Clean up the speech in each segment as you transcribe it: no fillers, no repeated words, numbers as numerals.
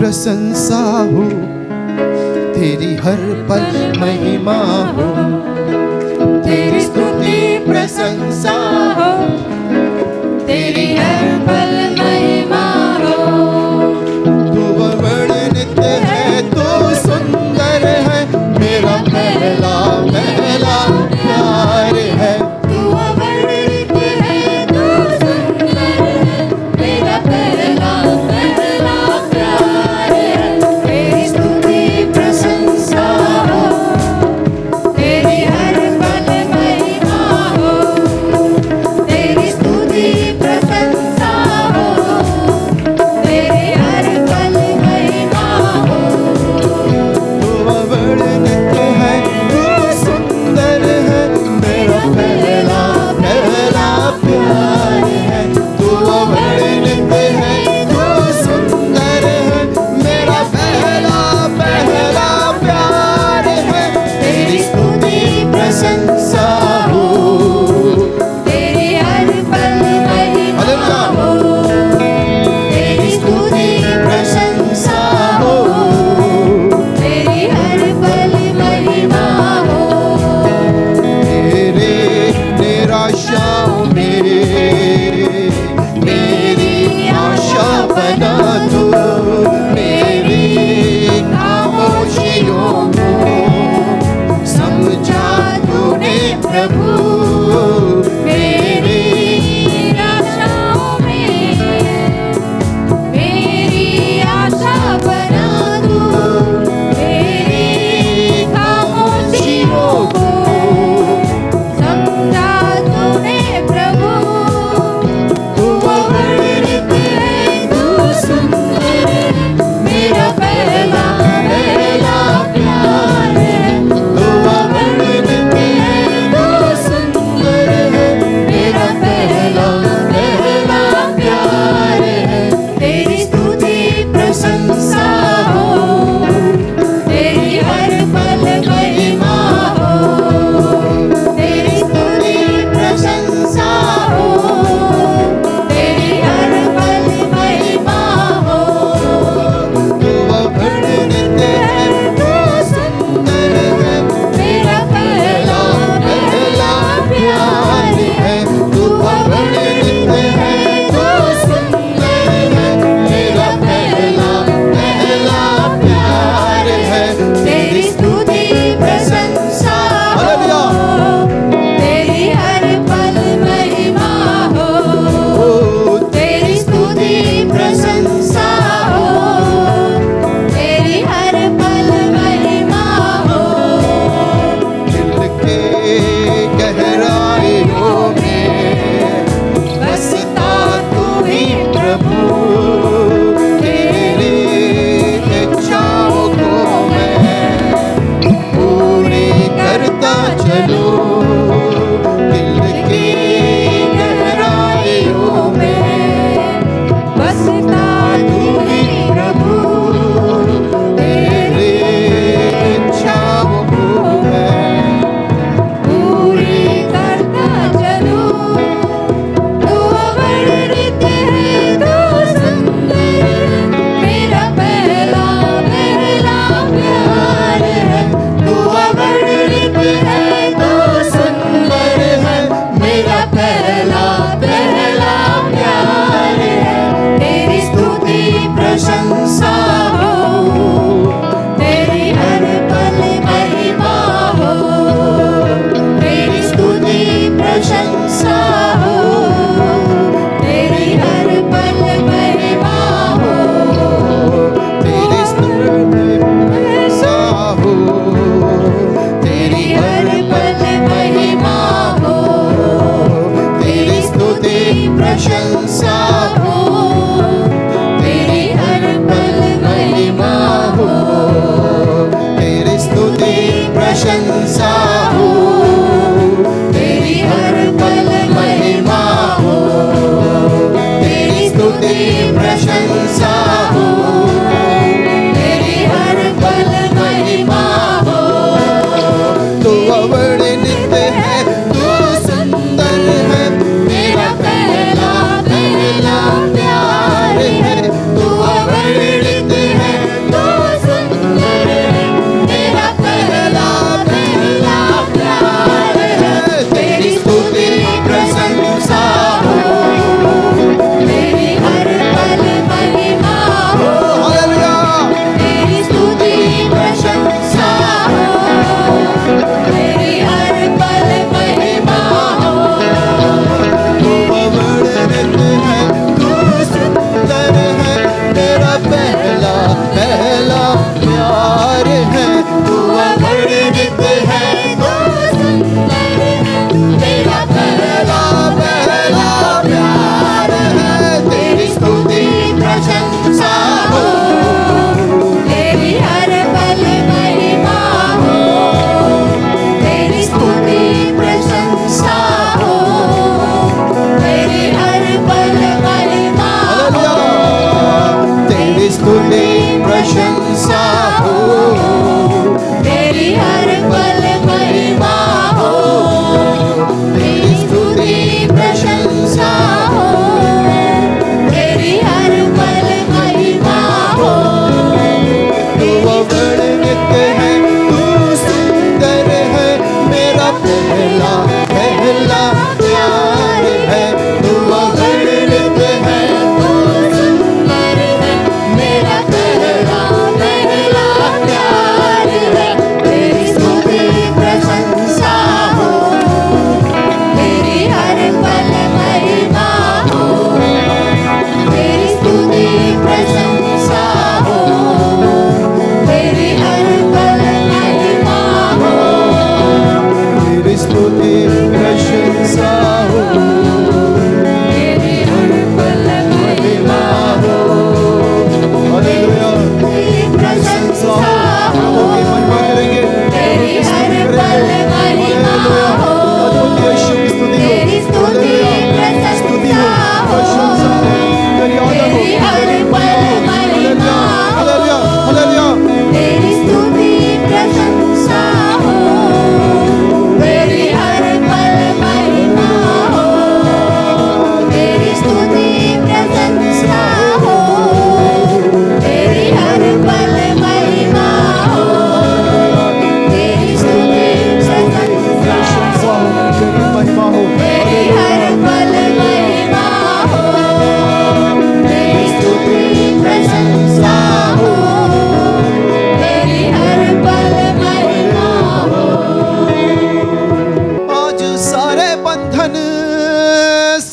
प्रशंसा हो, तेरी हर पल महिमा हो, तेरी स्तुति प्रशंसा हो, तेरी हर पल महिमा हो। तू वर्णित है, तू सुंदर है, मेरा पहला पहला प्यार है। तू अवर्णित है, तू सुंदर है, मेरा पहला पहला प्यार है। तेरी स्तुति प्रशंसा हो, तेरी हर पल महिमा हो,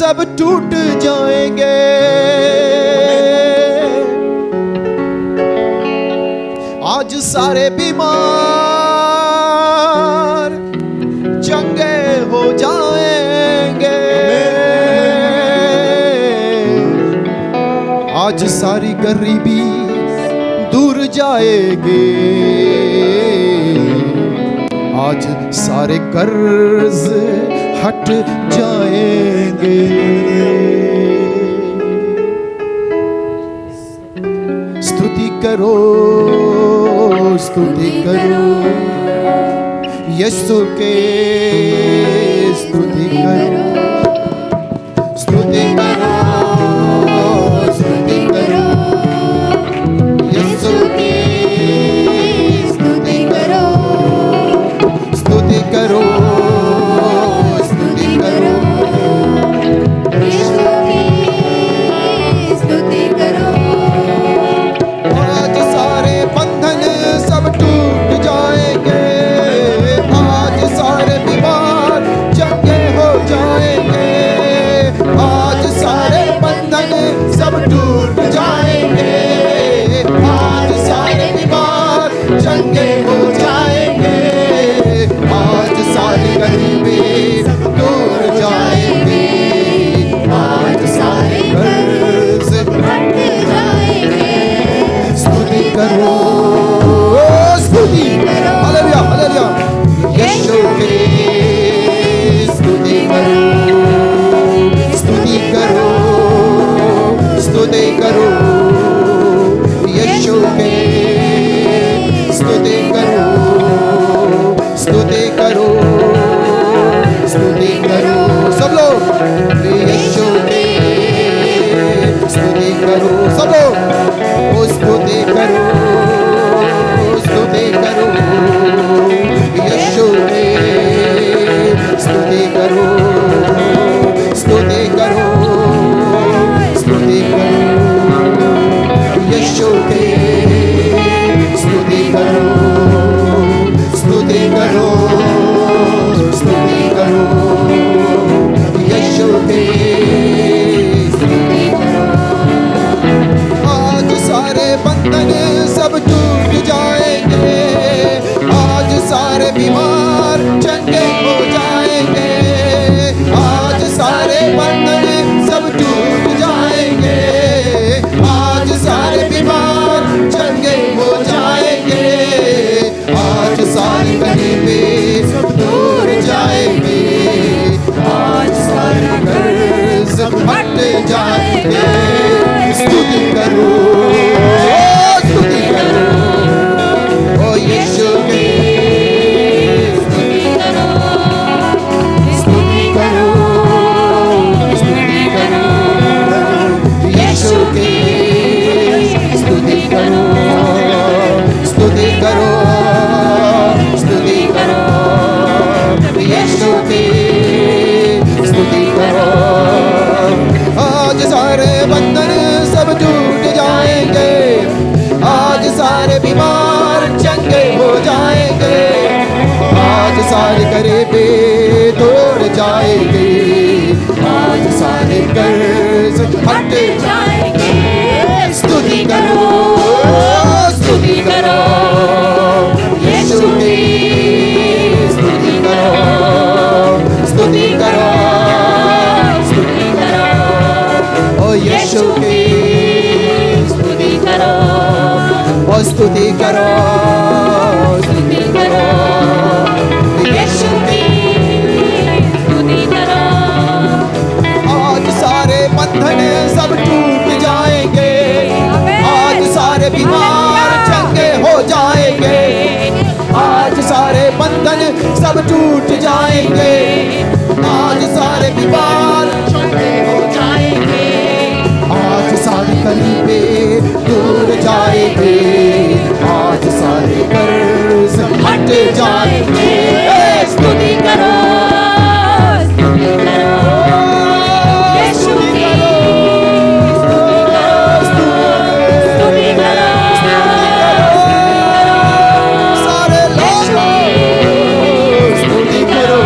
सब टूट जाएंगे। आज सारे बीमार चंगे हो जाएंगे। आज सारी गरीबी दूर जाएगी। आज सारे कर्ज हट जाएंगे। स्तुति करो, स्तुति करो यीशु के, स्तुति करो, स्तुति करो, स्तुति करो यीशु की, स्तुति करो, स्तुति करो, स्तुति करो यीशु की, स्तुति करो। आज सारे बंधन सब टूट जाएंगे। आज सारे बीमार चंगे हो जाएंगे। आज सारे बंधन सब टूट जाएंगे। आज सारे बीमार चंगे हो जाएंगे। आज सारी गरीबी दूर जाएंगी। आज सारे कर्ज हट जाएंगे। स्तुति करो, स्तुति करो, हालेलुया, हालेलुया यीशु की, स्तुति करो, स्तुति करो, स्तुति करो यीशु की, स्तुति करो, स्तुति करो, स्तुति करो सब लोग यीशु की, स्तुति करो सब लोग, ओ स्तुति करो, स्तुति करो यीशु की, स्तुति करो, स्तुति करो, स्तुति करो यीशु की, स्तुति करो, स्तुति करो, स्तुति करो यीशु की, स्तुति करो। आज सारे बंधन सब टूट जाएंगे। आज सारे बीमार चंगे हो जाएंगे। आज सारे बंधन सब टूट जाएंगे। आज सारे बीमार चंगे हो जाएंगे। आज सारी गरीबी सब दूर जाएगी। आज सारे कर्ज हट जाएंगे। स्तुति करो, स्तुति करो ओ यीशु की, स्तुति करो, स्तुति करो, स्तुति करो यीशु की, स्तुति करो, स्तुति करो, स्तुति करो यीशु की, स्तुति करो। आज सारे बंधन सब टूट जाएंगे। आज सारे बीमार चंगे हो जाएंगे। आज सारी गरीबी दूर जाएगी। आज सारे कर्ज हट जाएंगे। स्तुति करो, स्तुति करो यीशु की, स्तुति करो, स्तुति करो, स्तुति करो ओ यीशु की, स्तुति करो, ओ स्तुति करो, स्तुति करो यीशु की, स्तुति करो। आज सारे बंधन सब टूट जाएंगे। आज सारे बीमार चंगे हो जाएंगे। आज सारे बंधन सब टूट जाएंगे। आज सारे बीमार चंगे हो जाएंगे। आज सारी गरीबी दूर जाएगी। आज सारे कर्ज हट जाएंगे। स्तुति करो, स्तुति करो यीशु की, स्तुति करो, सारे लोग स्तुति करो,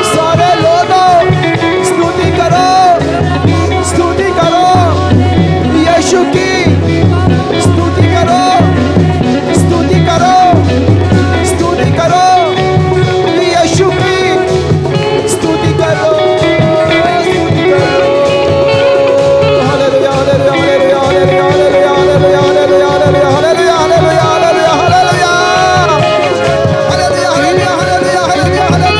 सारे लोगों स्तुति करो, स्तुति करो यीशु की, स्तुति करो, स्तुति करो, स्तुति करो यीशु की, स्तुति करो, स्तुति करो। Hallelujah hallelujah hallelujah hallelujah hallelujah hallelujah hallelujah hallelujah hallelujah hallelujah hallelujah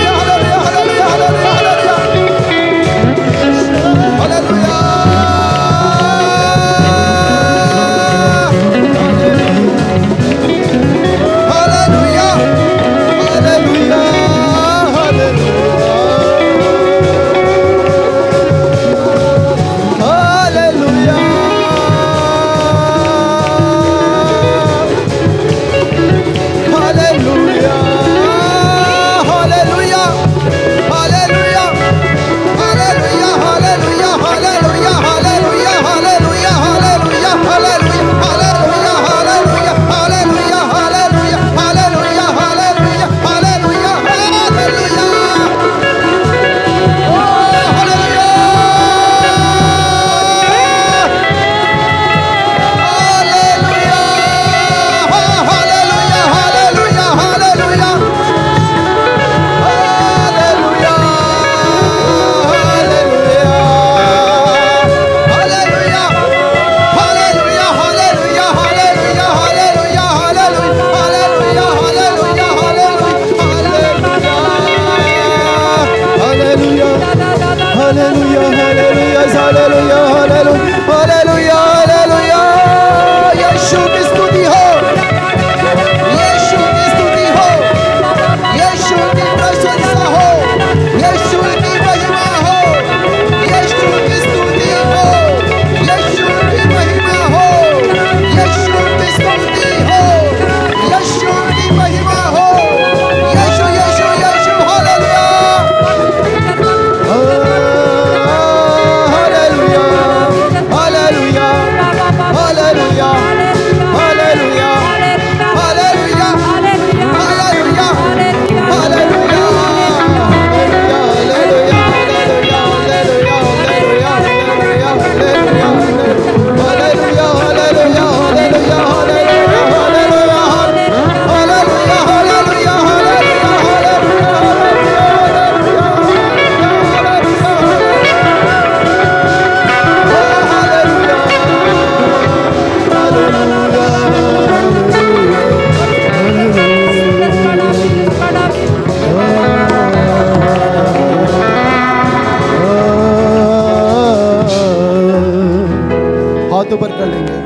हाथों पर कर लेंगे।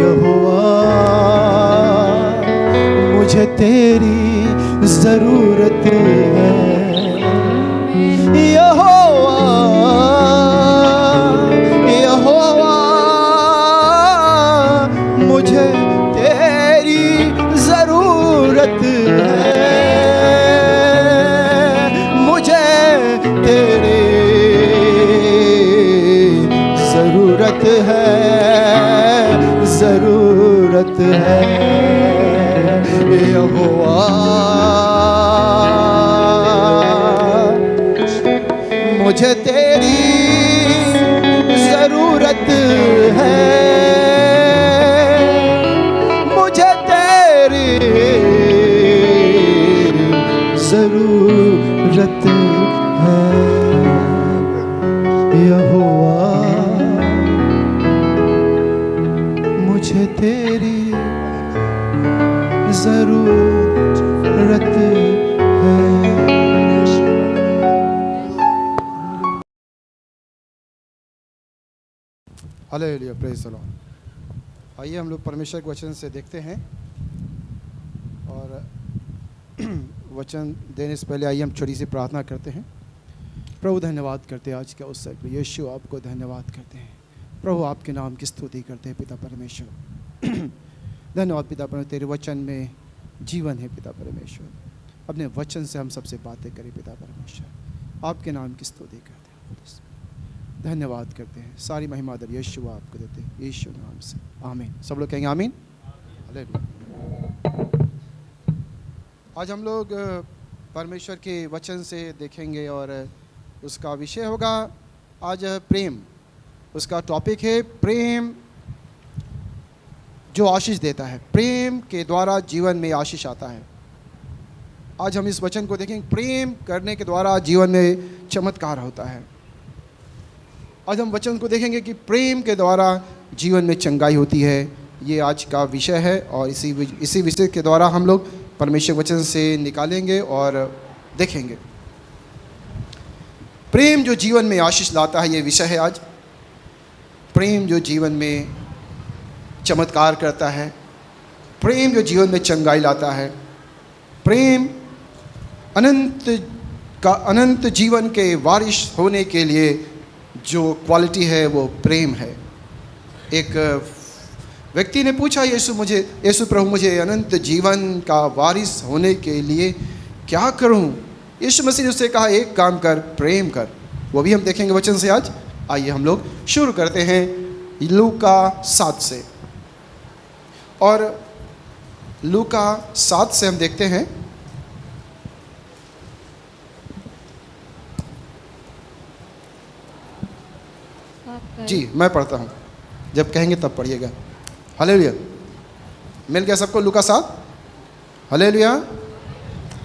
यहोवा मुझे तेरी जरूरत है, यहोवा यहोवा मुझे तेरी जरूरत है, मुझे तेरी जरूरत है, जरूरत है यहोवा मुझे तेरी जरूरत है, मुझे तेरी जरूरत है यहोवा मुझे तेरी जरूरत है। Hallelujah, praise the Lord. आइए हम लोग परमेश्वर के वचन से देखते हैं, और वचन देने से पहले आइए हम छोटी सी प्रार्थना करते हैं। प्रभु धन्यवाद करते हैं आज के अवसर पर, यीशु आपको धन्यवाद करते हैं प्रभु, आपके नाम की स्तुति करते हैं पिता परमेश्वर। धन्यवाद पिता परमेश्वर, तेरे वचन में जीवन है पिता परमेश्वर, अपने वचन से हम सबसे बातें करें पिता परमेश्वर, आपके नाम की स्तुति करते हैं, धन्यवाद करते हैं। सारी महिमा दर यीशु आपको देते हैं, यीशु नाम से आमीन। सब लोग कहेंगे आमीन। हालेलुया। आज हम लोग परमेश्वर के वचन से देखेंगे और उसका विषय होगा आज प्रेम। उसका टॉपिक है प्रेम जो आशीष देता है। प्रेम के द्वारा जीवन में आशीष आता है। आज हम इस वचन को देखेंगे, प्रेम करने के द्वारा जीवन में चमत्कार होता है। आज हम वचन को देखेंगे कि प्रेम के द्वारा जीवन में चंगाई होती है। ये आज का विषय है और इसी विषय के द्वारा हम लोग परमेश्वर वचन से निकालेंगे और देखेंगे। प्रेम जो जीवन में आशीष लाता है, ये विषय है आज। प्रेम जो जीवन में चमत्कार करता है, प्रेम जो जीवन में चंगाई लाता है, प्रेम अनंत जीवन के वारिस होने के लिए जो क्वालिटी है वो प्रेम है। एक व्यक्ति ने पूछा, यीशु प्रभु मुझे अनंत जीवन का वारिस होने के लिए क्या करूं? यीशु मसीह ने उससे कहा, एक काम कर, प्रेम कर। वो भी हम देखेंगे वचन से आज। आइए हम लोग शुरू करते हैं लूका 7 से। और लूका 7 से हम देखते हैं जी, मैं पढ़ता हूँ, जब कहेंगे तब पढ़िएगा। हालेलुया। मिल गया सबको लूका 7? हालेलुया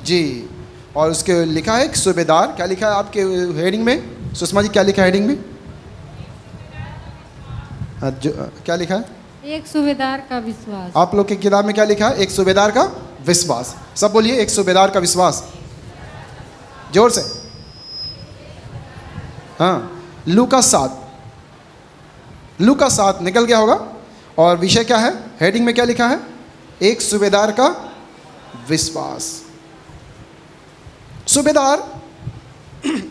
जी। और उसके लिखा है सूबेदार। क्या लिखा है आपके हेडिंग में? सुषमा जी क्या लिखा है हेडिंग में? क्या लिखा है? एक सूबेदार का विश्वास। आप लोग की किताब में क्या लिखा है? एक सूबेदार का विश्वास। सब बोलिए, एक सूबेदार का विश्वास, जोर से। हाँ, लूका 7 निकल गया होगा। और विषय क्या है? हेडिंग में क्या लिखा है? एक सूबेदार का विश्वास। सूबेदार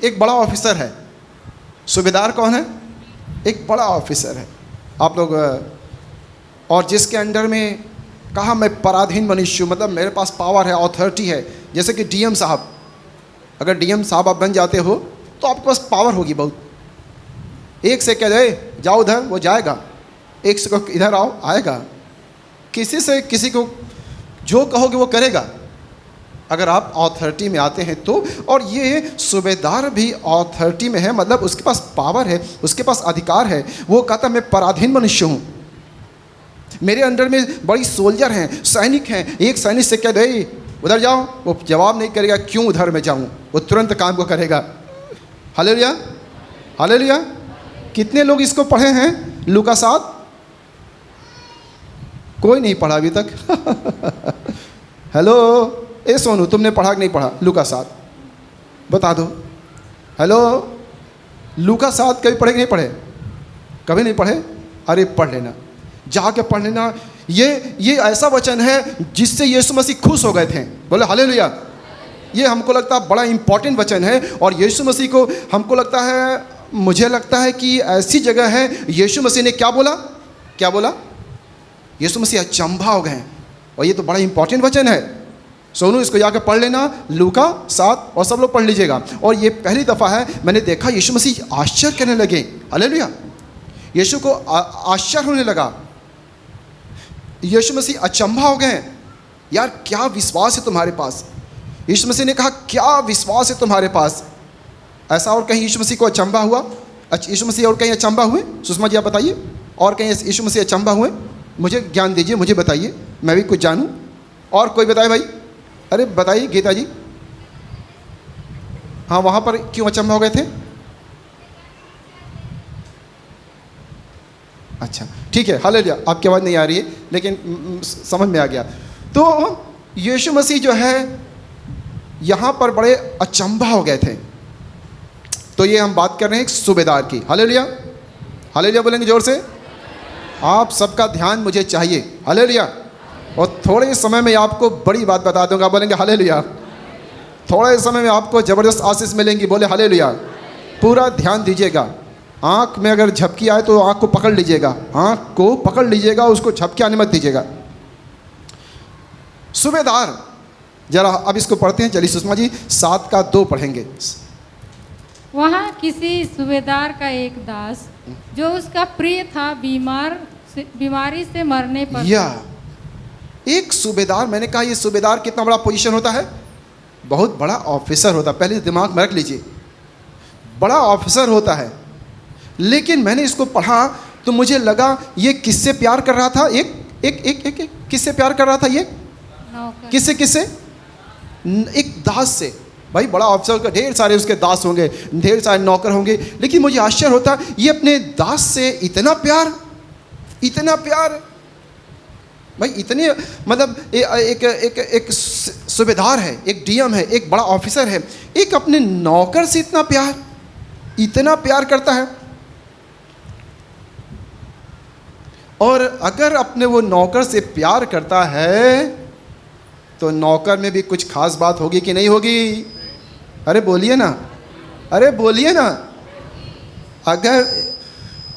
एक बड़ा ऑफिसर है। सूबेदार कौन है? एक बड़ा ऑफिसर है। आप लोग, और जिसके अंडर में कहा मैं पराधीन मनुष्य हूँ, मतलब मेरे पास पावर है, अथॉरिटी है। जैसे कि डीएम साहब, अगर डीएम साहब आप बन जाते हो तो आपके पास पावर होगी बहुत। एक से कह दे जाओ उधर, वो जाएगा। एक से कहो इधर आओ, आएगा। किसी को जो कहोगे वो करेगा, अगर आप अथॉरिटी में आते हैं तो। और ये सूबेदार भी अथॉरिटी में है, मतलब उसके पास पावर है, उसके पास अधिकार है। वो कहता मैं पराधीन मनुष्य हूँ, मेरे अंडर में बड़ी सोल्जर हैं, सैनिक हैं। एक सैनिक से कह दे उधर जाओ, वो जवाब नहीं करेगा क्यों उधर मैं जाऊँ, वो तुरंत काम को करेगा। Hallelujah, hallelujah. कितने लोग इसको पढ़े हैं लूका 7? कोई नहीं पढ़ा अभी तक। हेलो, ए सोनू, तुमने पढ़ा कि नहीं पढ़ा लूका 7? बता दो। हेलो, लूका 7 कभी पढ़े कि नहीं पढ़े? कभी नहीं पढ़े? अरे पढ़ लेना, जाके पढ़ लेना। ये ऐसा वचन है जिससे यीशु मसीह खुश हो गए थे। बोले हालेलुया। ये हमको लगता है बड़ा इंपॉर्टेंट वचन है। और यीशु मसीह को हमको लगता है, मुझे लगता है कि ऐसी जगह है, यीशु मसीह ने क्या बोला? क्या बोला? यीशु मसीह अचंभा हो गए। और ये तो बड़ा इंपॉर्टेंट वचन है। सोनू, इसको जाकर पढ़ लेना, लूका 7, और सब लोग पढ़ लीजिएगा। और ये पहली दफ़ा है मैंने देखा यीशु मसीह आश्चर्य करने लगे। हालेलुया। यीशु को आश्चर्य होने लगा। यीशु मसीह अचंभा हो गए। यार क्या विश्वास है तुम्हारे पास? यीशु मसीह ने कहा क्या विश्वास है तुम्हारे पास? ऐसा और कहीं यीशु मसीह को अचंभा हुआ? यीशु मसीह और कहीं अचंभा हुए? सुषमा जी आप बताइए, और कहीं यीशु मसीह अचंभा हुए? मुझे ज्ञान दीजिए, मुझे बताइए, मैं भी कुछ जानूं। और कोई बताए भाई? अरे बताइए गीता जी। हाँ, वहाँ पर क्यों अचंभा हो गए थे? अच्छा ठीक है, हालेलुया। आपकी आवाज़ नहीं आ रही है लेकिन समझ में आ गया। तो यीशु मसीह जो है यहाँ पर बड़े अचंभा हो गए थे। तो ये हम बात कर रहे हैं एक सूबेदार की। हालेलुया, हालेलुया बोलेंगे जोर से। आप सबका ध्यान मुझे चाहिए। हालेलुया। और थोड़े समय में आपको बड़ी बात बता दूंगा। बोलेंगे हालेलुया। थोड़े समय में आपको ज़बरदस्त आशीष मिलेंगी। बोले हालेलुया। पूरा ध्यान दीजिएगा। आँख में अगर झपकी आए तो आँख को पकड़ लीजिएगा, आँख को पकड़ लीजिएगा, उसको झपकी आने मत दीजिएगा। सूबेदार, जरा अब इसको पढ़ते हैं। चलिए सुषमा जी 7:2 पढ़ेंगे। वहाँ किसी सूबेदार का एक दास जो उसका प्रिय था बीमारी से मरने पर या एक सूबेदार, मैंने कहा ये सूबेदार कितना बड़ा पोजीशन होता है, बहुत बड़ा ऑफिसर होता है, पहले दिमाग में रख लीजिए, बड़ा ऑफिसर होता है। लेकिन मैंने इसको पढ़ा तो मुझे लगा ये किससे प्यार कर रहा था, एक एक एक एक, एक किससे प्यार कर रहा था ये, नौकर। किससे किससे, एक दास से। भाई बड़ा ऑफिसर का ढेर सारे उसके दास होंगे, ढेर सारे नौकर होंगे, लेकिन मुझे आश्चर्य होता ये अपने दास से इतना प्यार, इतना प्यार। भाई इतने मतलब एक सूबेदार है, एक डीएम है, एक बड़ा ऑफिसर है, एक अपने नौकर से इतना प्यार, इतना प्यार करता है। और अगर अपने वो नौकर से प्यार करता है तो नौकर में भी कुछ खास बात होगी कि नहीं होगी? अरे बोलिए ना, अरे बोलिए ना।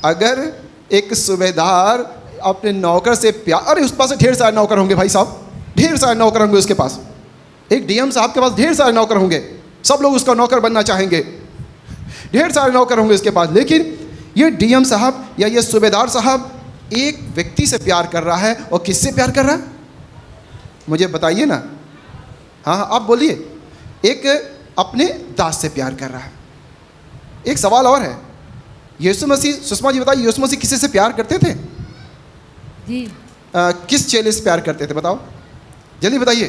अगर एक सूबेदार अपने नौकर से प्यार, अरे उस पास ढेर सारे नौकर होंगे भाई साहब, ढेर सारे नौकर होंगे उसके पास, एक डीएम साहब के पास ढेर सारे नौकर होंगे, सब लोग उसका नौकर बनना चाहेंगे, ढेर सारे नौकर होंगे उसके पास। लेकिन ये डीएम साहब या ये सूबेदार साहब एक व्यक्ति से प्यार कर रहा है, और किससे प्यार कर रहा है मुझे बताइए ना। हाँ आप बोलिए। एक अपने दास से प्यार कर रहा है। एक सवाल और है, यीशु मसीह, सुषमा जी बताइए, यीशु मसीह किसी से प्यार करते थे? जी। किस चेले से प्यार करते थे बताओ, जल्दी बताइए।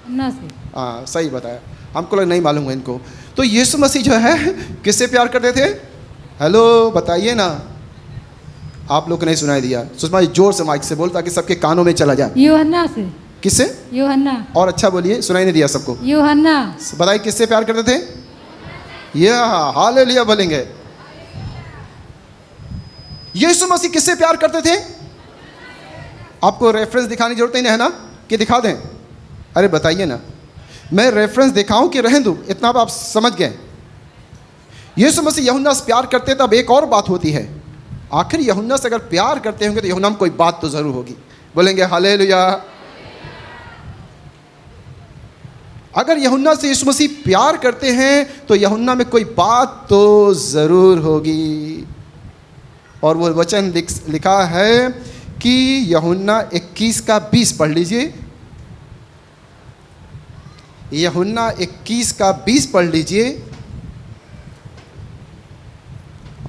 अन्ना से। हाँ सही बताया, हमको लगा नहीं मालूम है इनको। तो यीशु मसीह जो है किससे प्यार करते थे? हेलो बताइए ना, आप लोग को नहीं सुनाई दिया। सुषमा जी जोर से माइक से बोल ताकि सबके कानों में चला जाए। यूहन्ना से। किससे? यूहन्ना। और अच्छा बोलिए, सुनाई नहीं दिया सबको। यूहन्ना। बताइए किससे प्यार करते थे? या हालेलुया बोलेंगे। यीशु मसीह किससे प्यार करते थे? आपको रेफरेंस दिखाने की जरूरत ही नहीं है ना कि दिखा दें? अरे बताइए ना, मैं रेफरेंस दिखाऊं कि रहने दूं? इतना आप समझ गए। यीशु मसीह यूहन्ना से प्यार करते तब एक और बात होती है, आखिर यूहन्ना से अगर प्यार करते होंगे तो यूहन्ना में कोई बात तो जरूर होगी। बोलेंगे हालेलुया। अगर यूहन्ना से यीशु मसीह प्यार करते हैं तो यूहन्ना में कोई बात तो जरूर होगी। और वो वचन लिखा है कि यूहन्ना 21:20 पढ़ लीजिए। यूहन्ना 21:20 पढ़ लीजिए।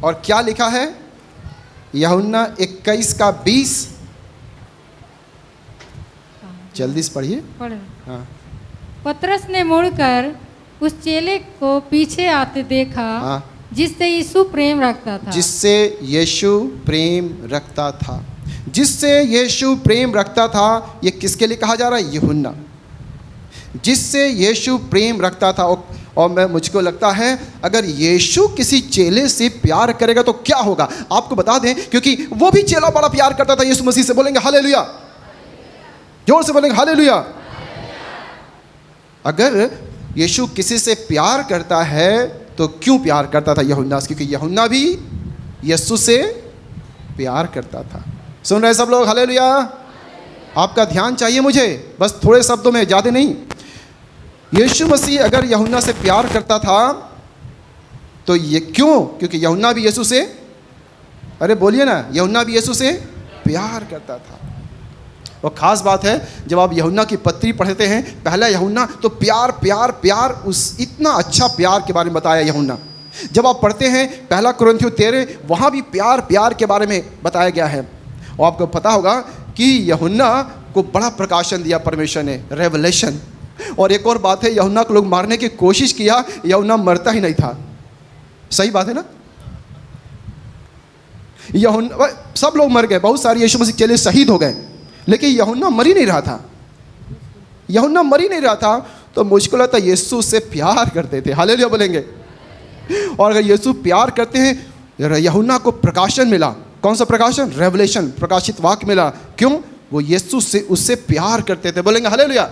और क्या लिखा है? यूहन्ना 21:20 जल्दी से पढ़िए। पढ़। हाँ पतरस ने मुड़कर उस चेले को पीछे आते देखा, हाँ, जिससे यीशु प्रेम रखता था। जिससे यीशु प्रेम रखता था, जिससे यीशु प्रेम रखता था। ये किसके लिए कहा जा रहा है? यूहन्ना, जिससे यीशु प्रेम रखता था। और मुझको लगता है अगर यीशु किसी चेले से प्यार करेगा तो क्या होगा आपको बता दें, क्योंकि वो भी चेला बड़ा प्यार करता था यीशु मसीह से। बोलेंगे हालेलुया, जोर से बोलेंगे हालेलुया। अगर यीशु किसी से प्यार करता है तो क्यों प्यार करता था यूहन्ना से? क्योंकि यूहन्ना भी यीशु से प्यार करता था। सुन रहे सब लोग? हालेलुया। आपका ध्यान चाहिए मुझे, बस थोड़े शब्दों में, ज़्यादा नहीं। यीशु मसीह अगर यूहन्ना से प्यार करता था तो ये क्यों? क्योंकि यूहन्ना भी यीशु से, अरे बोलिए ना, यूहन्ना भी यीशु से प्यार करता था। और ख़ास बात है जब आप यूहन्ना की पत्री पढ़ते हैं, पहला यूहन्ना तो प्यार प्यार प्यार, उस इतना अच्छा प्यार के बारे में बताया यूहन्ना। जब आप पढ़ते हैं पहला कुरिन्थियों 13, वहाँ भी प्यार प्यार के बारे में बताया गया है। और आपको पता होगा कि यूहन्ना को बड़ा प्रकाशन दिया परमेश्वर ने, रेवलेशन। और एक और बात है, यूहन्ना को लोग मारने की कोशिश किया, यूहन्ना मरता ही नहीं था। सही बात है ना? यूहन्ना, सब लोग मर गए, बहुत सारे यीशु मसीह चेले शहीद हो गए, लेकिन यूहन्ना मर ही नहीं रहा था। यूहन्ना मर ही नहीं रहा था। तो मुझको लगता है यीशु से प्यार करते थे। हालेलुया बोलेंगे। और अगर यीशु प्यार करते हैं, यूहन्ना को प्रकाशन मिला। कौन सा प्रकाशन? रेवलेशन, प्रकाशित वाक्य मिला। क्यों? वो यीशु से, उससे प्यार करते थे। बोलेंगे हालेलुया।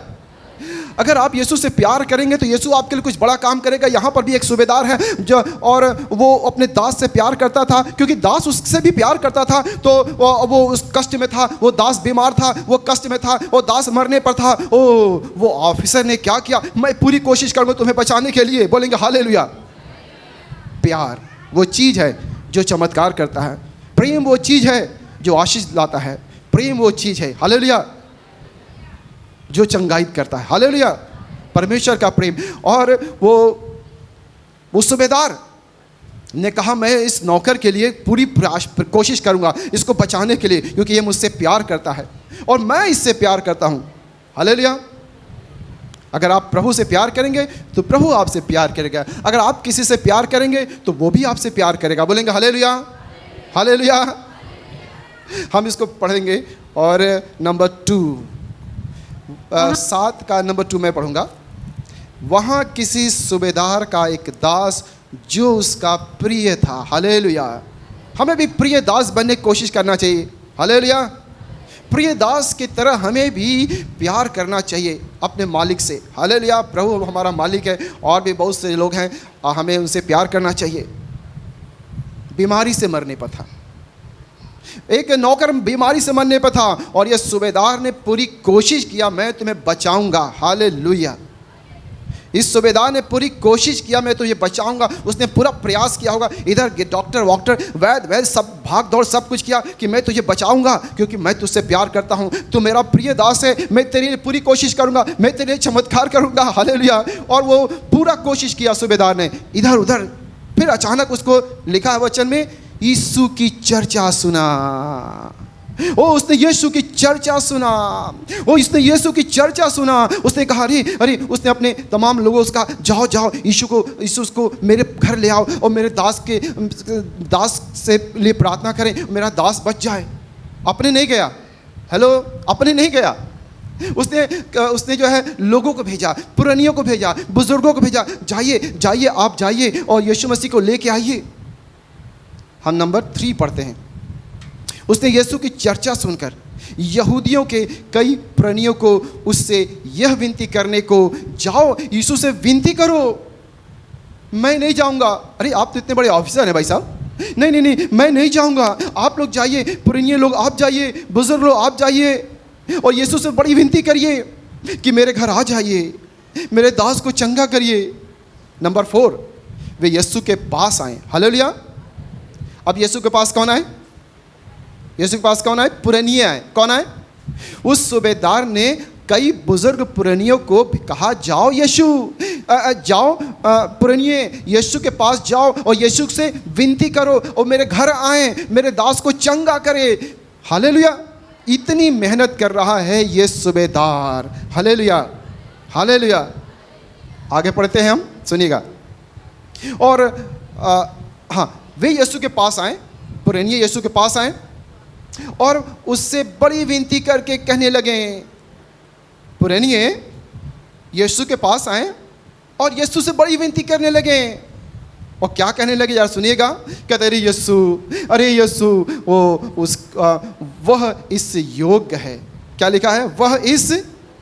अगर आप यीशु से प्यार करेंगे तो यीशु आपके लिए कुछ बड़ा काम करेगा। यहाँ पर भी एक सूबेदार है जो, और वो अपने दास से प्यार करता था, क्योंकि दास उससे भी प्यार करता था। तो वो उस कष्ट में था, वो दास बीमार था, वो कष्ट में था, वो दास मरने पर था। वो ऑफिसर ने क्या किया? मैं पूरी कोशिश करूँगा तुम्हें बचाने के लिए। बोलेंगे हालेलुया। प्यार वो चीज़ है जो चमत्कार करता है। प्रेम वो चीज़ है जो आशीष लाता है। प्रेम वो चीज़ है, हालेलुया। जो चंगाई करता है। हालेलुया, परमेश्वर का प्रेम। और वो सूबेदार ने कहा मैं इस नौकर के लिए पूरी कोशिश करूंगा इसको बचाने के लिए, क्योंकि ये मुझसे प्यार करता है और मैं इससे प्यार करता हूं। हालेलुया। अगर आप प्रभु से प्यार करेंगे तो प्रभु आपसे प्यार करेगा। अगर आप किसी से प्यार करेंगे तो वो भी आपसे प्यार करेगा। बोलेंगे हालेलुया, हालेलुया। हम इसको पढ़ेंगे। और नंबर 2, 7 का नंबर 2 मैं पढ़ूंगा। वहाँ किसी सूबेदार का एक दास जो उसका प्रिय था। हालेलुया। हमें भी प्रिय दास बनने की कोशिश करना चाहिए। हालेलुया। प्रिय दास की तरह हमें भी प्यार करना चाहिए अपने मालिक से। हालेलुया। प्रभु हमारा मालिक है और भी बहुत से लोग हैं, हमें उनसे प्यार करना चाहिए। बीमारी से मरने पर था, एक नौकर बीमारी से मरने पर था और यह सूबेदार ने पूरी कोशिश किया मैं तुम्हें बचाऊंगा। हालेलुया। इस सूबेदार ने पूरी कोशिश किया मैं तुझे बचाऊंगा। उसने पूरा प्रयास किया होगा, इधर डॉक्टर वैद्य सब भाग दौड़ सब कुछ किया कि मैं तुझे बचाऊंगा क्योंकि मैं तुझसे प्यार करता हूं, तू मेरा प्रिय दास है, मैं तेरे लिए पूरी कोशिश करूंगा, मैं तेरे लिए चमत्कार करूंगा। हालेलुया। और वो पूरा कोशिश किया सूबेदार ने, इधर उधर। फिर अचानक उसको लिखा है वचन में, यीशु की चर्चा सुना। उसने यीशु की चर्चा सुना। उसने यीशु की चर्चा सुना। उसने कहा अरे उसने अपने तमाम लोगों से कहा जाओ यीशु को मेरे घर ले आओ और मेरे दास से लिए प्रार्थना करें, मेरा दास बच जाए। अपने नहीं गया। हेलो, अपने नहीं गया। उसने जो है लोगों को भेजा, पुरानियों को भेजा, बुजुर्गों को भेजा, जाइए आप जाइए और यीशु मसीह को लेके आइए। हम नंबर 3 पढ़ते हैं। उसने यीशु की चर्चा सुनकर यहूदियों के कई प्रणियों को उससे यह विनती करने को, जाओ यीशु से विनती करो। मैं नहीं जाऊंगा। अरे आप तो इतने बड़े ऑफिसर हैं भाई साहब। नहीं मैं नहीं जाऊंगा, आप लोग जाइए, पुराने लोग आप जाइए, बुजुर्ग लोग आप जाइए और यीशु से बड़ी विनती करिए कि मेरे घर आ जाइए, मेरे दास को चंगा करिए। नंबर 4, वे यीशु के पास आए। हालेलुया। अब यीशु के पास कौन आए? यीशु के पास कौन आए? पुरानिये आए। कौन आए? उस सूबेदार ने कई बुजुर्ग पुरानियों को कहा जाओ जाओ पुरानिये यीशु के पास जाओ और यीशु से विनती करो और मेरे घर आए, मेरे दास को चंगा करे। हालेलुया। इतनी मेहनत कर रहा है ये सूबेदार। Hallelujah, hallelujah. आगे पढ़ते हैं हम, सुनिएगा। और हाँ, वे यीशु के पास आए, पुरानिये यीशु के पास आए और उससे बड़ी विनती करके कहने लगे। पुरानिये यीशु के पास आए और यीशु से बड़ी विनती करने लगे। और क्या कहने लगे यार, सुनिएगा। कहते अरे यीशु वह इस योग्य है। क्या लिखा है? वह इस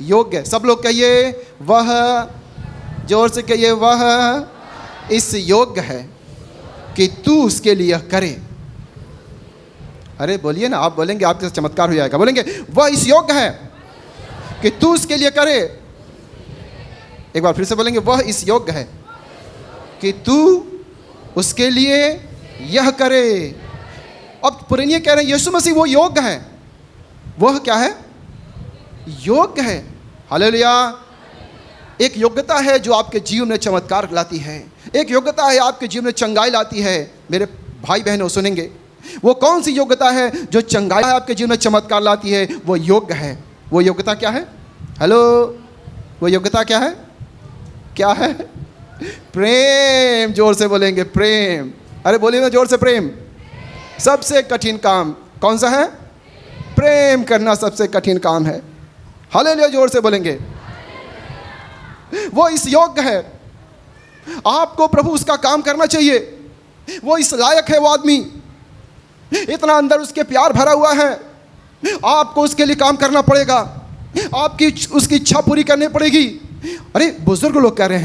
योग्य है। सब लोग कहिए वह, जोर से कहिए वह इस योग्य है कि तू उसके लिए करे। अरे बोलिए ना, आप बोलेंगे आपके साथ चमत्कार हो जाएगा। बोलेंगे वह इस योग्य है कि तू उसके लिए करे। एक बार फिर से बोलेंगे वह इस योग्य है कि तू उसके लिए यह करे। अब पुरानिये कह रहे हैं यीशु मसीह वो योग्य है। वह क्या है? योग्य है। हालेलुया। एक योग्यता है जो आपके जीवन में चमत्कार लाती है। एक योग्यता है आपके जीवन में चंगाई लाती है। मेरे भाई बहनों सुनेंगे, वो कौन सी योग्यता है जो चंगाई आपके जीवन में चमत्कार लाती है? वो योग्य है। वो योग्यता क्या है? हेलो, वो योग्यता क्या है? क्या है? प्रेम। जोर से बोलेंगे प्रेम। अरे बोलिए ना जोर से, प्रेम। सबसे कठिन काम कौन सा है? प्रेम करना सबसे कठिन काम है। हालेलुया। जोर से बोलेंगे। वो इस योग्य है। आपको प्रभु उसका काम करना चाहिए। वो इस लायक है। वो आदमी इतना अंदर उसके प्यार भरा हुआ है, आपको उसके लिए काम करना पड़ेगा, आपकी उसकी इच्छा पूरी करनी पड़ेगी। अरे बुजुर्ग लोग कह रहे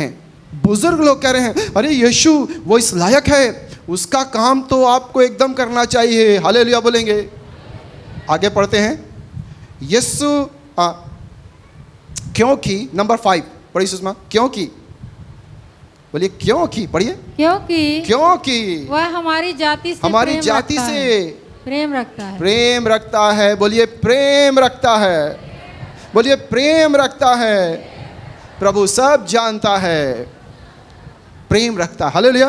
हैं अरे यीशु वो इस लायक है, उसका काम तो आपको एकदम करना चाहिए। हालेलुया बोलेंगे। आगे पढ़ते हैं। यीशु क्योंकि नंबर 5 पढ़िए सुषमा। क्योंकि, बोलिए क्योंकि, पढ़िए। क्योंकि वह हमारी जाति से प्रेम रखता है। प्रेम रखता है। बोलिए प्रेम रखता है। बोलिए प्रेम रखता है, प्रभु सब जानता है, प्रेम रखता है। हालेलुया।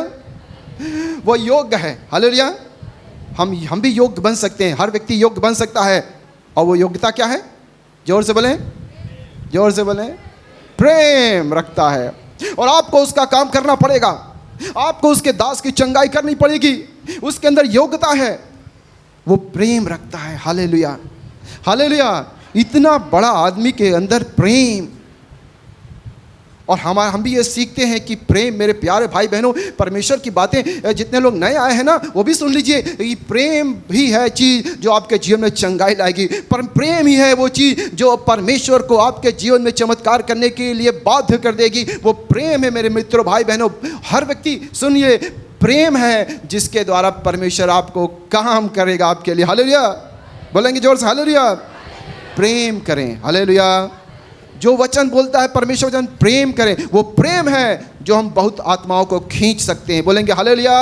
वो योग्य है। हालेलुया। हम भी योग्य बन सकते हैं, हर व्यक्ति योग्य बन सकता है। और वो योग्यता क्या है? जोर से बोलें, जोर से बोलें। प्रेम रखता है। और आपको उसका काम करना पड़ेगा, आपको उसके दास की चंगाई करनी पड़ेगी। उसके अंदर योग्यता है, वो प्रेम रखता है। Hallelujah, hallelujah. इतना बड़ा आदमी के अंदर प्रेम। और हम भी ये सीखते हैं कि प्रेम, मेरे प्यारे भाई बहनों, परमेश्वर की बातें जितने लोग नए आए हैं ना, वो भी सुन लीजिए। ये प्रेम भी है चीज़ जो आपके जीवन में चंगाई लाएगी। पर प्रेम ही है वो चीज़ जो परमेश्वर को आपके जीवन में चमत्कार करने के लिए बाध्य कर देगी। वो प्रेम है मेरे मित्रों, भाई बहनों। हर व्यक्ति सुनिए, प्रेम है जिसके द्वारा परमेश्वर आपको काम करेगा आपके लिए। हालेलुया। बोलेंगे जोर से हालेलुया। प्रेम करें। हालेलुया। जो वचन बोलता है परमेश्वर वचन, प्रेम करें। वो प्रेम है जो हम बहुत आत्माओं को खींच सकते हैं। बोलेंगे हालेलुया।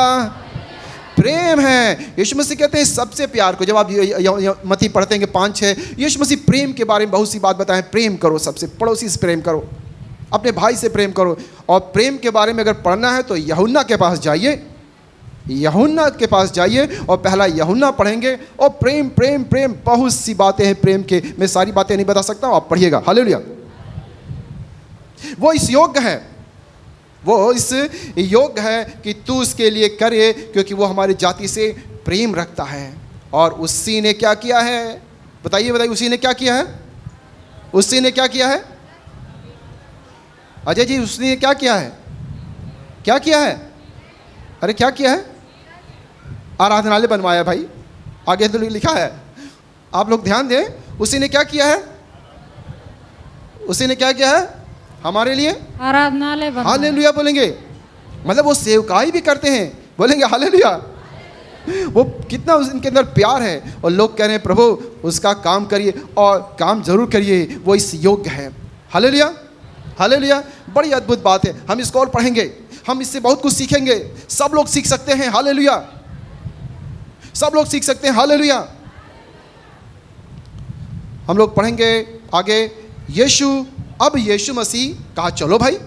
प्रेम है। यीशु मसीह कहते हैं सबसे प्यार को, जब आप मत्ती पढ़ते हैं 5:6, यीशु मसीह प्रेम के बारे में बहुत सी बात बताएं। प्रेम करो, सबसे पड़ोसी से प्रेम करो, अपने भाई से प्रेम करो। और प्रेम के बारे में अगर पढ़ना है तो यूहन्ना के पास जाइए, यूहन्ना के पास जाइए और पहला यूहन्ना पढ़ेंगे। और प्रेम प्रेम प्रेम, बहुत सी बातें हैं प्रेम के, मैं सारी बातें नहीं बता सकता, आप पढ़िएगा। हालेलुया। वो इस योग्य है, वो इस योग्य है कि तू उसके लिए करे, क्योंकि वो हमारी जाति से प्रेम रखता है। और उसी ने क्या किया है? बताइए बताइए, उसी ने क्या किया है? उसी ने क्या किया है? अजय जी, उसने क्या किया है? क्या किया है? अरे क्या किया है? आराधनालय बनवाया भाई, आगे तो लिखा है, आप लोग ध्यान दें। उसी ने क्या किया है? उसी ने क्या किया है? हमारे लिए आराधनालय बनवाया। हालेलुया बोलेंगे। मतलब वो सेवकाई भी करते हैं। बोलेंगे हालेलुया। वो कितना उनके अंदर प्यार है। और लोग कह रहे हैं प्रभु उसका काम करिए, और काम जरूर करिए, वो इस योग्य है। Hallelujah, hallelujah. बड़ी अद्भुत बात है। हम इसको और पढ़ेंगे, हम इससे बहुत कुछ सीखेंगे। सब लोग सीख सकते हैं। हालेलुया, सब लोग सीख सकते हैं। हालेलुया। हम लोग पढ़ेंगे आगे। अब यीशु मसीह कहा चलो भाई,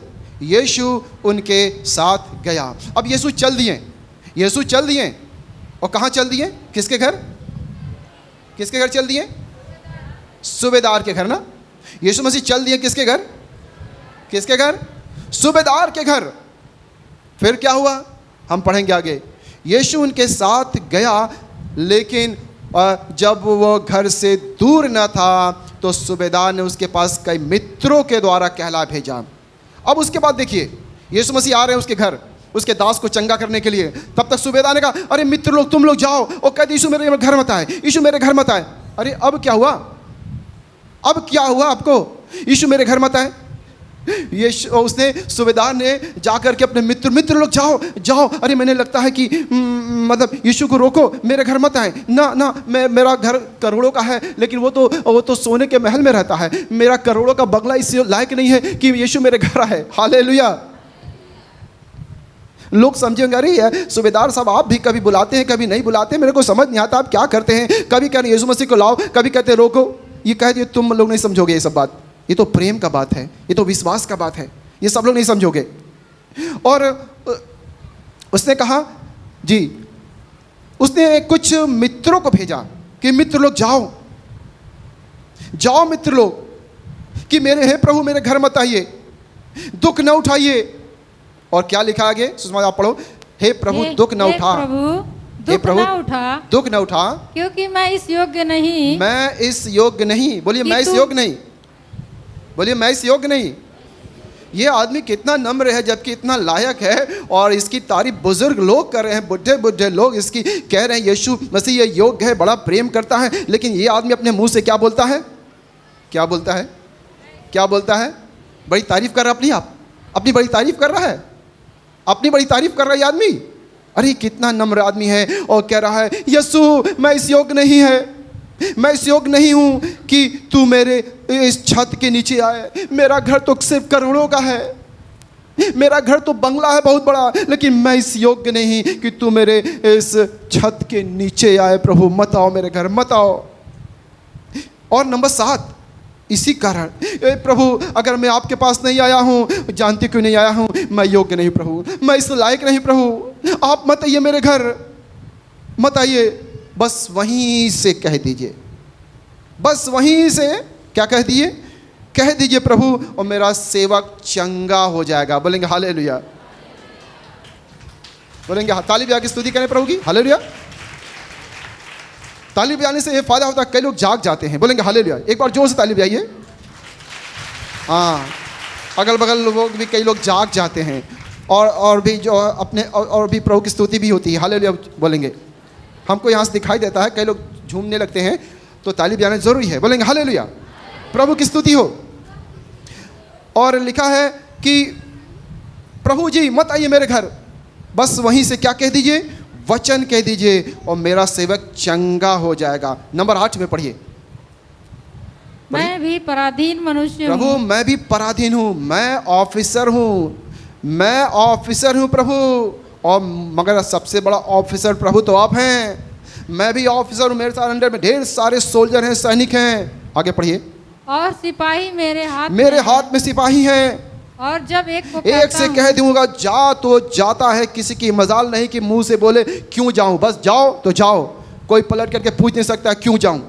यीशु उनके साथ गया। अब यीशु चल दिए, यीशु चल दिए। और कहाँ चल दिए? किसके घर? किसके घर चल दिए? सूबेदार के घर ना। यीशु मसीह चल दिए किसके घर? किसके घर? सूबेदार के घर। फिर क्या हुआ? हम पढ़ेंगे आगे। यीशु उनके साथ गया, लेकिन जब वो घर से दूर न था तो सूबेदार ने उसके पास कई मित्रों के द्वारा कहला भेजा। अब उसके बाद देखिए, यीशु मसीह आ रहे हैं उसके घर, उसके दास को चंगा करने के लिए। तब तक सूबेदार ने कहा अरे मित्र लोग, तुम लोग जाओ। और कहते यीशु मेरे घर मत आए, यीशु मेरे घर मत आए। अरे अब क्या हुआ? अब क्या हुआ आपको? यीशु मेरे घर मत आए। उसने सूबेदार ने जाकर के अपने मित्र लोग जाओ जाओ, अरे मैंने लगता है कि मतलब यीशु को रोको, मेरे घर मत आए ना ना। मेरा घर करोड़ों का है, लेकिन वो तो सोने के महल में रहता है। मेरा करोड़ों का बंगला इस लायक नहीं है कि यीशु मेरे घर आए। हालेलुया। लोग समझेंगे अरे यार सूबेदार साहब आप भी कभी बुलाते हैं कभी नहीं बुलाते, मेरे को समझ नहीं आता आप क्या करते हैं। कभी कह रहे यीशु मसीह को लाओ, कभी कहते रोको। ये कह दिए तुम लोग नहीं समझोगे ये सब बात। ये तो प्रेम का बात है, ये तो विश्वास का बात है, ये सब लोग नहीं समझोगे। और उसने कहा जी, उसने कुछ मित्रों को भेजा कि मित्र लोग जाओ जाओ, मित्र लोग कि मेरे हे प्रभु मेरे घर मत आइए, दुख न उठाइए। और क्या लिखा आगे सुषमा आप पढ़ो। हे प्रभु दुख न उठा, हे प्रभु दुख न उठा, क्योंकि मैं इस योग्य नहीं। मैं इस योग्य नहीं। बोलिए मैं इस योग्य नहीं। बोलिए मैं इस योग्य नहीं। ये आदमी कितना नम्र है, जबकि इतना लायक है। और इसकी तारीफ बुजुर्ग लोग कर रहे हैं, बुढ़े बुढ़े लोग इसकी कह रहे हैं यीशु मसीह ये योग्य है, बड़ा प्रेम करता है। लेकिन ये आदमी अपने मुंह से क्या बोलता है? क्या बोलता है? क्या बोलता है? बड़ी तारीफ कर रहा अपनी, आप अपनी बड़ी तारीफ कर रहा है, अपनी बड़ी तारीफ कर रहा है ये आदमी। अरे कितना नम्र आदमी है। और कह रहा है यीशु मैं इस योग्य नहीं है, मैं इस योग्य नहीं हूँ कि तू मेरे इस छत के नीचे आए। मेरा घर तो सिर्फ करोड़ों का है, मेरा घर तो बंगला है बहुत बड़ा, लेकिन मैं इस योग्य नहीं कि तू मेरे इस छत के नीचे आए। प्रभु मत आओ मेरे घर, मत आओ। और नंबर 7, इसी कारण प्रभु अगर मैं आपके पास नहीं आया हूँ, जानते क्यों नहीं आया हूँ, मैं योग्य नहीं प्रभु, मैं इस लायक नहीं प्रभु, आप मत आइए मेरे घर, मत आइए। बस वहीं से कह दीजिए, बस वहीं से क्या कह दिए, कह दीजिए प्रभु, और मेरा सेवक चंगा हो जाएगा। बोलेंगे हालेलुया, बोलेंगे ताली बजा के स्तुति करें प्रभु की, हालेलुया। ताली बजाने से ये फायदा होता है, कई लोग जाग जाते हैं। बोलेंगे हालेलुया, एक बार जोर से ताली बजाइए। हाँ, अगल बगल लोग भी, कई लोग जाग जाते हैं, और भी जो अपने और भी प्रभु की स्तुति भी होती है, हालेलुया बोलेंगे। हमको यहाँ से दिखाई देता है, कई लोग झूमने लगते हैं, तो ताली बजाना जरूरी है। बोलेंगे हालेलुया, प्रभु की स्तुति हो। और लिखा है कि प्रभु जी मत आइए मेरे घर, बस वहीं से क्या कह दीजिए, वचन कह दीजिए, और मेरा सेवक चंगा हो जाएगा। नंबर 8 में पढ़िए। मैं भी पराधीन मनुष्य प्रभु हूँ। मैं भी पराधीन हूँ, मैं ऑफिसर हूँ, मैं ऑफिसर हूँ प्रभु, और मगर सबसे बड़ा ऑफिसर प्रभु तो आप हैं। मैं भी ऑफिसर हूँ, मेरे साथ अंडर में ढेर सारे सोल्जर हैं, सैनिक हैं। आगे पढ़िए। और सिपाही मेरे हाथ में सिपाही हैं। और जब एक को एक से कह दूंगा जा तो जाता है, किसी की मजाल नहीं कि मुंह से बोले क्यों जाऊं, बस जाओ तो जाओ, कोई पलट करके पूछ नहीं सकता क्यों जाऊं।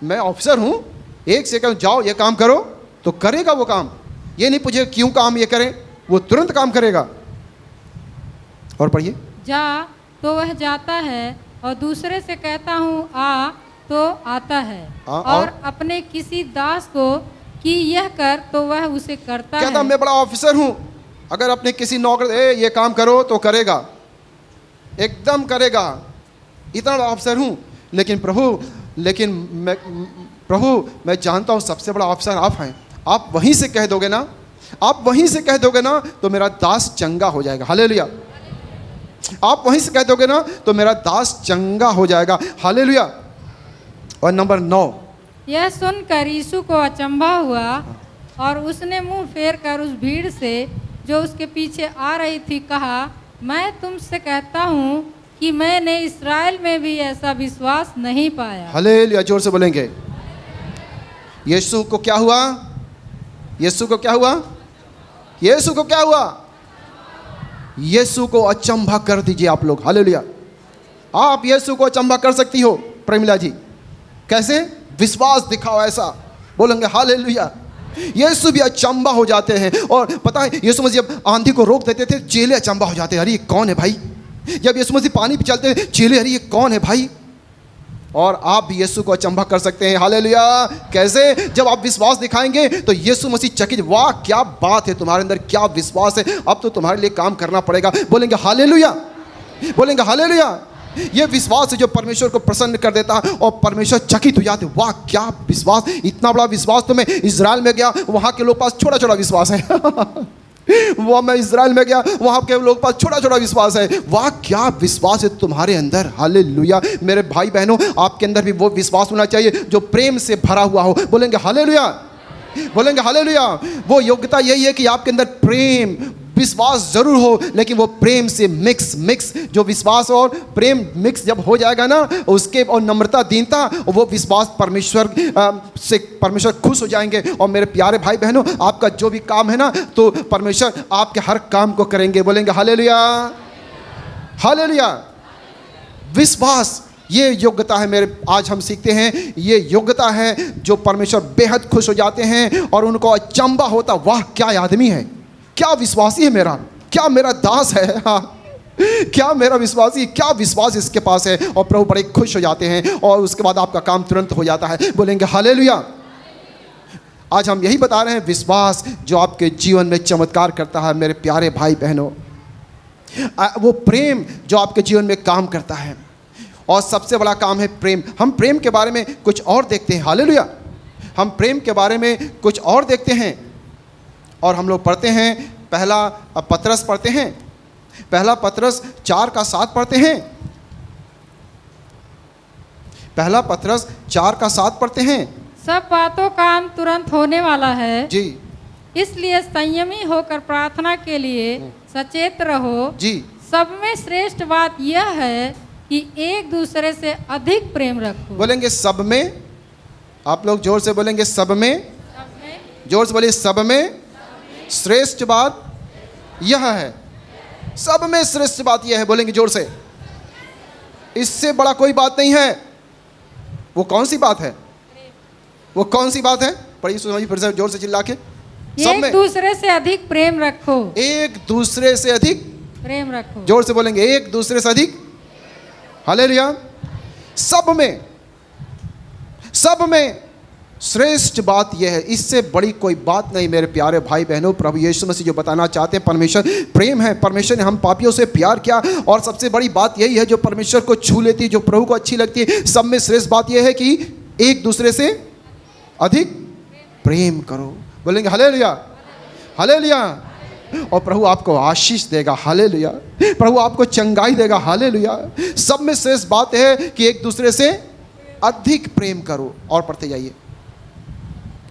मैं ऑफिसर हूं, एक से कहूं जाओ ये काम करो तो करेगा वो काम, ये नहीं पूछे क्यों काम ये करें, वो तुरंत काम करेगा। और पढ़िए। जा तो वह जाता है, और दूसरे से कहता हूँ आ तो आता है, और अपने किसी दास को कि यह कर तो वह उसे करता है। कहता मैं बड़ा ऑफिसर हूं, अगर अपने किसी नौकर ये काम करो तो करेगा, एकदम करेगा, इतना बड़ा ऑफिसर हूं। लेकिन प्रभु मैं जानता हूं सबसे बड़ा ऑफिसर आप हैं, आप वहीं से कह दोगे ना, आप वहीं से कह दोगे ना तो मेरा दास चंगा हो जाएगा। हालेलुया, आप वहीं से कह दोगे ना तो मेरा दास चंगा हो जाएगा। हालेलुया। और नंबर 9, यह सुनकर यीशु को अचंभा हुआ, और उसने मुंह फेर कर उस भीड़ से जो उसके पीछे आ रही थी कहा, मैं तुमसे कहता हूँ कि मैंने इस्राएल में भी ऐसा विश्वास नहीं पाया। हालेलुया, जोर से बोलेंगे। यीशु को क्या हुआ, यीशु को क्या हुआ, यीशु को क्या हुआ, यीशु को अचंभा कर दीजिए आप लोग। हालेलुया, आप यीशु को अचंभा कर सकती हो प्रेमिला जी। कैसे? विश्वास दिखाओ ऐसा। बोलेंगे हालेलुया। यीशु भी अचंभा हो जाते हैं, और पता है यीशु मसीह जब आंधी को रोक देते थे, चेले अचंभा हो जाते हैं, अरे ये कौन है भाई। जब यीशु मसीह पानी पे चलते थे, चेले अरे ये कौन है भाई। और आप भी यीशु को अचंभा कर सकते हैं। हालेलुया। कैसे? जब आप विश्वास दिखाएंगे तो यीशु मसीह चकित, वाह क्या बात है, तुम्हारे अंदर क्या विश्वास है, अब तो तुम्हारे लिए काम करना पड़ेगा। बोलेंगे हालेलुया, बोलेंगे हालेलुया। ये विश्वास है जो परमेश्वर को प्रसन्न कर देता है, और परमेश्वर चकित हो जाते, वाह क्या विश्वास, इतना बड़ा विश्वास। तो मैं इजराइल में गया, वहाँ के लोग पास छोटा छोटा विश्वास है वो मैं इजराइल में गया, वहाँ के लोग पास छोटा छोटा विश्वास है, वाह क्या विश्वास है तुम्हारे अंदर। हालेलुया। मेरे भाई बहनों, आपके अंदर भी वो विश्वास होना चाहिए जो प्रेम से भरा हुआ हो। बोलेंगे हालेलुया, बोलेंगे हालेलुया। वो योग्यता यही है कि आपके अंदर प्रेम विश्वास जरूर हो, लेकिन वो प्रेम से मिक्स जो विश्वास और प्रेम मिक्स जब हो जाएगा ना, उसके और नम्रता दीनता, वो विश्वास परमेश्वर से परमेश्वर खुश हो जाएंगे। और मेरे प्यारे भाई बहनों, आपका जो भी काम है ना, तो परमेश्वर आपके हर काम को करेंगे। बोलेंगे हालेलुया, हालेलुया। विश्वास, ये योग्यता है मेरे, आज हम सीखते हैं, ये योग्यता है जो परमेश्वर बेहद खुश हो जाते हैं और उनको अचंभा होता, वाह क्या आदमी है, क्या विश्वासी है मेरा, क्या मेरा दास है, हाँ क्या मेरा विश्वासी, क्या विश्वास इसके पास है। और प्रभु बड़े खुश हो जाते हैं, और उसके बाद आपका काम तुरंत हो जाता है। बोलेंगे हालेलुया। आज हम यही बता रहे हैं, विश्वास जो आपके जीवन में चमत्कार करता है मेरे प्यारे भाई बहनों, वो प्रेम जो आपके जीवन में काम करता है। और सबसे बड़ा काम है प्रेम। हम प्रेम के बारे में कुछ और देखते हैं। हालेलुया। हम प्रेम के बारे में कुछ और देखते हैं, और हम लोग पढ़ते हैं, पहला पतरस पढ़ते हैं, पहला पतरस 4:7 पढ़ते हैं, पहला पतरस 4:7 पढ़ते हैं। सब बातों का अंत तुरंत होने वाला है जी, इसलिए संयमी होकर प्रार्थना के लिए सचेत रहो जी। सब में श्रेष्ठ बात यह है कि एक दूसरे से अधिक प्रेम रखो। बोलेंगे सब में, आप लोग जोर से बोलेंगे सब में, जोर से बोलिए, सब में श्रेष्ठ बात यह है। सब में श्रेष्ठ बात यह है, बोलेंगे जोर से, इससे बड़ा कोई बात नहीं है। वो कौन सी बात है? वो कौन सी बात है? पढ़िए सुनाइए फिर से जोर से चिल्ला के। सब एक में दूसरे से अधिक प्रेम रखो। एक दूसरे से अधिक प्रेम रखो। जोर से बोलेंगे, एक दूसरे से अधिक। हालेलुया। सब में श्रेष्ठ बात यह है, इससे बड़ी कोई बात नहीं मेरे प्यारे भाई बहनों। प्रभु यीशु मसीह जो बताना चाहते हैं, परमेश्वर प्रेम है। परमेश्वर ने हम पापियों से प्यार किया, और सबसे बड़ी बात यही है जो परमेश्वर को छू लेती है, जो प्रभु को अच्छी लगती है। सब में श्रेष्ठ बात यह है कि एक दूसरे से अधिक प्रेम करो। बोलेंगे हालेलुया, हालेलुया। और प्रभु आपको आशीष देगा, हालेलुया। प्रभु आपको चंगाई देगा, हालेलुया। सब में श्रेष्ठ बात है कि एक दूसरे से अधिक प्रेम करो। और पढ़ते जाइए।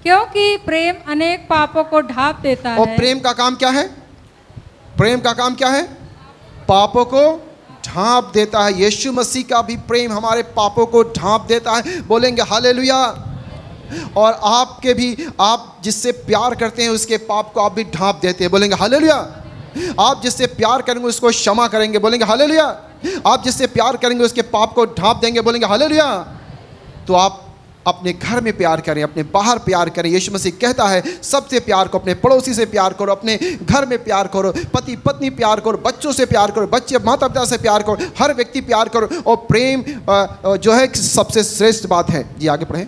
क्योंकि प्रेम अनेक पापों को ढांप देता और है। प्रेम का काम क्या है? प्रेम का काम क्या है? पापों को ढांप देता है। यीशु मसीह का भी प्रेम हमारे पापों को ढांप देता है। बोलेंगे हालेलुया। और आपके भी, आप जिससे प्यार करते हैं उसके पाप को आप भी ढांप देते हैं। बोलेंगे हालेलुया। आप जिससे प्यार करेंगे उसको क्षमा करेंगे। बोलेंगे हालेलुया। आप जिससे प्यार करेंगे उसके पाप को ढांप देंगे। बोलेंगे हालेलुया। तो आप अपने घर में प्यार करें, अपने बाहर प्यार करें। यीशु मसीह कहता है सबसे प्यार करो, अपने पड़ोसी से प्यार करो, अपने घर में प्यार करो, पति पत्नी प्यार करो, बच्चों से प्यार करो, बच्चे माता पिता से प्यार करो, हर व्यक्ति प्यार करो। और प्रेम जो है सबसे श्रेष्ठ बात है। जी आगे पढ़ें।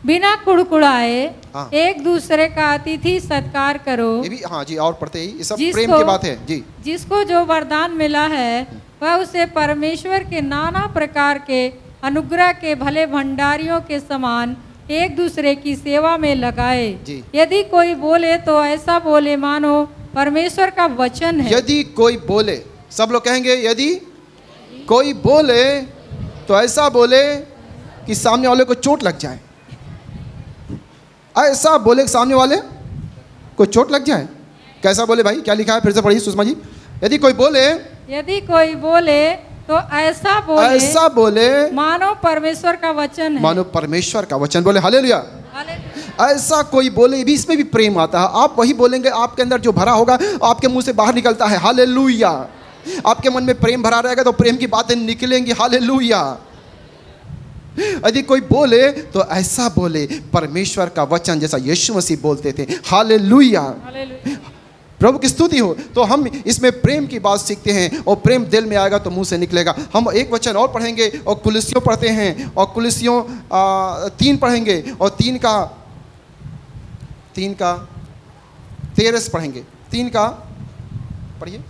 बिना कुड़कुड़ाए हाँ। एक दूसरे का अतिथि सत्कार करो। ये भी हाँ जी, और पढ़ते ही, ये सब जिसको- प्रेम की बात है जी। जिसको जो वरदान मिला है वह उसे परमेश्वर के नाना प्रकार के अनुग्रह के भले भंडारियों के समान एक दूसरे की सेवा में लगाए। जी। यदि कोई बोले तो ऐसा बोले मानो परमेश्वर का वचन है। यदि कोई बोले, सब लोग कहेंगे यदि कोई बोले तो ऐसा बोले कि सामने वाले को चोट लग जाए। ऐसा बोले कि सामने वाले को चोट लग जाए। कैसा बोले भाई? क्या लिखा है? फिर से पढ़िए सुषमा जी। यदि कोई बोले तो ऐसा बोले मानो परमेश्वर का वचन है। मानो परमेश्वर का वचन। बोले हालेलुया। ऐसा कोई बोले, भी इसमें भी प्रेम आता है। आप वही बोलेंगे, आपके अंदर जो भरा होगा आपके मुंह से बाहर निकलता है। हालेलुया। आपके मन में प्रेम भरा रहेगा तो प्रेम की बातें निकलेंगी। हालेलुया। यदि कोई बोले तो ऐसा बोले परमेश्वर का वचन, जैसा यीशु मसीह बोलते थे। हालेलुया। प्रभु की स्तुति हो। तो हम इसमें प्रेम की बात सीखते हैं, और प्रेम दिल में आएगा तो मुंह से निकलेगा। हम एक वचन और पढ़ेंगे और कुलिसियों पढ़ते हैं, और कुलिसियों 3 पढ़ेंगे, और 3 का 13 पढ़ेंगे। 3 का पढ़िए।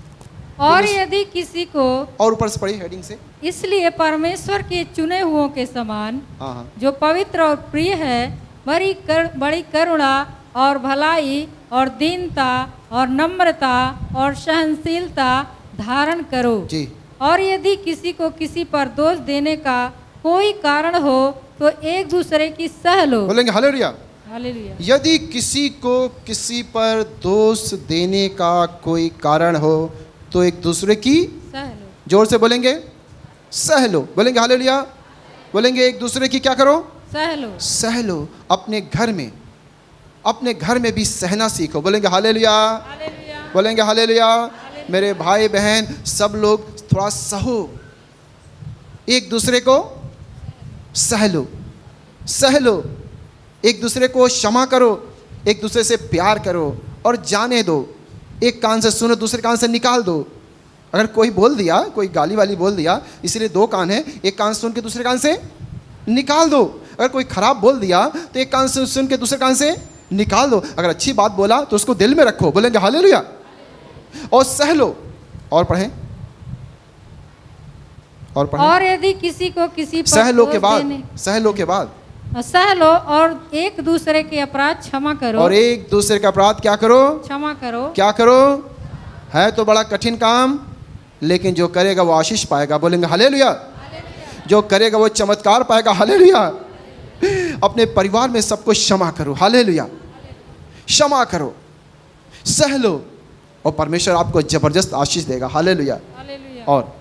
और यदि किसी को, और ऊपर से पढ़िए हेडिंग से। इसलिए परमेश्वर के चुने हुओं के समान हाँ। जो पवित्र और प्रिय है बड़ी करुणा और भलाई और दीनता और नम्रता और सहनशीलता धारण करो। जी। और यदि किसी को किसी पर दोष देने का कोई कारण हो तो एक दूसरे की सह लो। बोलेंगे हालेलुया। हालेलुया। यदि किसी को किसी पर दोष देने का कोई कारण हो तो एक दूसरे की सह लो। जोर से बोलेंगे सह लो। बोलेंगे हालेलुया। बोलेंगे एक दूसरे की क्या करो? सह लो। सह लो। अपने घर में भी सहना सीखो। बोलेंगे हालेलुया। हालेलुया। बोलेंगे हालेलुया। मेरे भाई बहन सब लोग थोड़ा सहो, एक दूसरे को सह लो। एक दूसरे को क्षमा करो, एक दूसरे से प्यार करो, और जाने दो। एक कान से सुनो, दूसरे कान से निकाल दो। अगर कोई बोल दिया, कोई गाली वाली बोल दिया, इसलिए 2 कान है, एक कान सुन के दूसरे कान से निकाल दो। अगर कोई खराब बोल दिया तो एक कान से सुन के दूसरे कान से निकाल दो। अगर अच्छी बात बोला तो उसको दिल में रखो। बोलेंगे हालेलुया। और सह लो। और पढ़ें। और यदि किसी को किसी पर सह लो के बाद सह लो और एक दूसरे के अपराध क्षमा करो। और एक दूसरे का अपराध क्या करो? क्षमा करो। क्या करो? है तो बड़ा कठिन काम, लेकिन जो करेगा वो आशीष पाएगा। बोलेंगे हालेलुया। जो करेगा वो चमत्कार पाएगा। हालेलुया। अपने परिवार में सबको क्षमा करो। हालेलुया। क्षमा करो, सह लो, और परमेश्वर आपको जबरदस्त आशीष देगा। हालेलुया। हालेलुया। और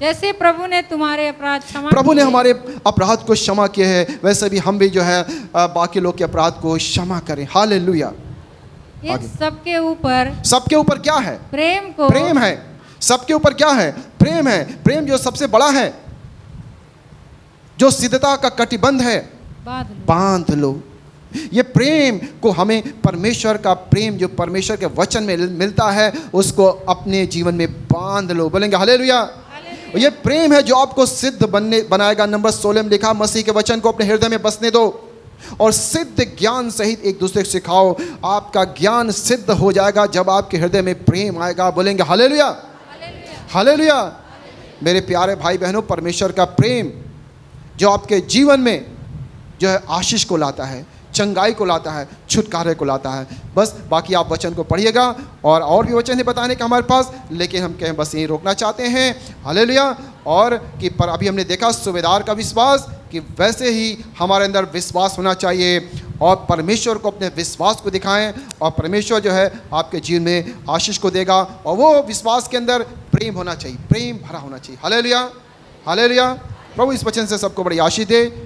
जैसे प्रभु ने तुम्हारे अपराध क्षमा प्रभु ने किए, हमारे अपराध को क्षमा किए हैं, वैसे भी हम भी जो है बाकी लोग के अपराध को क्षमा करें। हालेलुया। इन आगे। सबके ऊपर सबके ऊपर क्या है? प्रेम को प्रेम है। सबके ऊपर क्या है? प्रेम है। प्रेम जो सबसे बड़ा है, जो सिद्धता का कटिबंध है, बांध लो। बांध लो। ये प्रेम को हमें परमेश्वर का प्रेम जो परमेश्वर के वचन में मिलता है, उसको अपने जीवन में बांध लो। बोलेंगे हालेलुया। ये प्रेम है जो आपको सिद्ध बनाएगा। नंबर 16 में लिखा, मसीह के वचन को अपने हृदय में बसने दो और सिद्ध ज्ञान सहित एक दूसरे को सिखाओ। आपका ज्ञान सिद्ध हो जाएगा जब आपके हृदय में प्रेम आएगा। बोलेंगे हालेलुया, हालेलुया। मेरे प्यारे भाई बहनों, परमेश्वर का प्रेम जो आपके जीवन में जो है आशीष को लाता है, चंगाई को लाता है, छुटकारे को लाता है। बस बाकी आप वचन को पढ़िएगा और भी वचन है बताने का हमारे पास, लेकिन हम कहें बस यहीं रोकना चाहते हैं। हालेलुया। और कि पर अभी हमने देखा सूबेदार का विश्वास, कि वैसे ही हमारे अंदर विश्वास होना चाहिए और परमेश्वर को अपने विश्वास को दिखाएं और परमेश्वर जो है आपके जीवन में आशीष को देगा। और वो विश्वास के अंदर प्रेम होना चाहिए, प्रेम भरा होना चाहिए। Hallelujah, hallelujah. प्रभु इस वचन से सबको बड़ी आशीष दे।